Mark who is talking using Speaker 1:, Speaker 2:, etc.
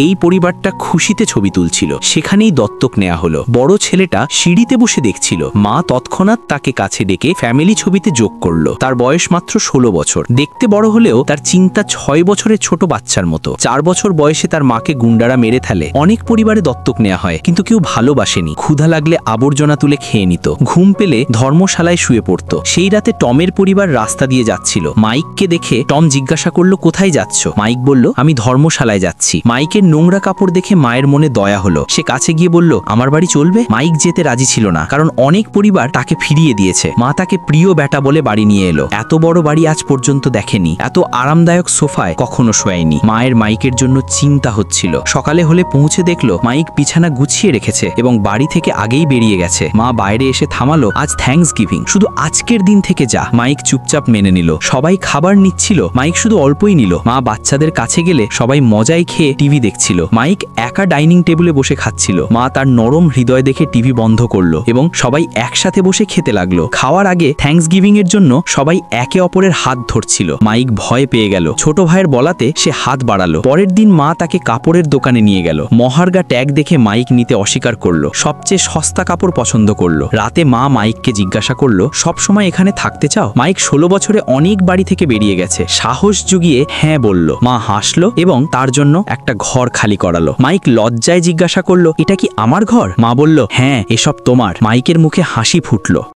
Speaker 1: এই পরিবারটা খুশিতে ছবি তুলছিল। সেখানেই দত্তক নেওয়া হলো। বড় ছেলেটা সিঁড়িতে বসে দেখছিল। মা তৎক্ষণাৎ তাকে কাছে ডেকে ফ্যামিলি ছবিতে যোগ করলো। তার বয়স মাত্র 16 বছর। দেখতে বড় হলেও তার চিন্তা 6 বছরের ছোট বাচ্চার মতো। 4 বছর বয়সে তার মাকে গুন্ডারা মেরে ফেলে। অনেক পরিবারে দত্তক নেওয়া হয়, কিন্তু কেউ ভালোবাসেনি। ক্ষুধা লাগলে আবর্জনা তুলে খেয়ে নিত। ঘুম পেলে ধর্মশালায় শুয়ে পড়তো। সেই রাতে টমের পরিবার রাস্তা দিয়ে যাচ্ছিল। মাইককে দেখে টম জিজ্ঞাসা করলো, কোথায় যাচ্ছ? মাইক বলল, আমি ধর্মশালায় যাচ্ছি। মাইকের নোংরা কাপড় দেখে মায়ের মনে দয়া হলো। সে কাছে গিয়ে বলল, আমার বাড়ি চলবে? মাইক যেতে রাজি ছিল না, কারণ অনেক পরিবার তাকে ফিরিয়ে দিয়েছে। মা তাকে প্রিয় বেটা বলে বাড়ি নিয়ে এলো। এত বড় বাড়ি আজ পর্যন্ত দেখেনি। এত আরামদায়ক সোফায় কখনো শোয়নি। মায়ের মাইকের জন্য চিন্তা হচ্ছিল। সকালে হলে পৌঁছে দেখলো মাইক বিছানা গুছিয়ে রেখেছে এবং বাড়ি থেকে আগেই বেরিয়ে গেছে। মা বাইরে এসে থামালো, আজ থ্যাঙ্কস গিভিং, শুধু আজকের দিন থেকে যা। মাইক চুপচাপ মেনে নিল। সবাই খাবার নিচ্ছিল, মাইক শুধু অল্পই নিল। মা বাচ্চাদের কাছে গেলে সবাই মজায় খেয়ে টিভি দেখছিল। মাইক একা ডাইনিং টেবিলে বসে খাচ্ছিল। মা তার নরম হৃদয় দেখে টিভি বন্ধ করলো এবং সবাই একসাথে বসে খেতে লাগলো। খাওয়ার আগে থ্যাঙ্কস গিভিং এর জন্য সবাই একে অপরের হাত ধরছিল। মাইক ভয় পেয়ে গেল। ছোট ভাইয়ের বলাতে সে হাত বাড়ালো। পরের দিন মা তাকে কাপড়ের দোকানে নিয়ে গেল। মহার্গা ট্যাগ দেখে মাইক নিতে অস্বীকার করলো। সবচেয়ে সস্তা কাপড় পছন্দ করলো। রাতে মা মাইককে জিজ্ঞাসা করলো, সব সময় এখানে থাকতে চাও? মাইক 16 বছরে অনেক বাড়ি থেকে বেরিয়ে গেছে। সাহস জুগিয়ে হ্যাঁ বলল। মা হাসলো এবং তার জন্য একটা ঘর খালি করালো। মাইক লজ্জায় জিজ্ঞাসা করলো, এটা কি আমার ঘর? মা বলল, হ্যাঁ, এসব তোমার। মাইকের মুখে হাসি ফুটলো।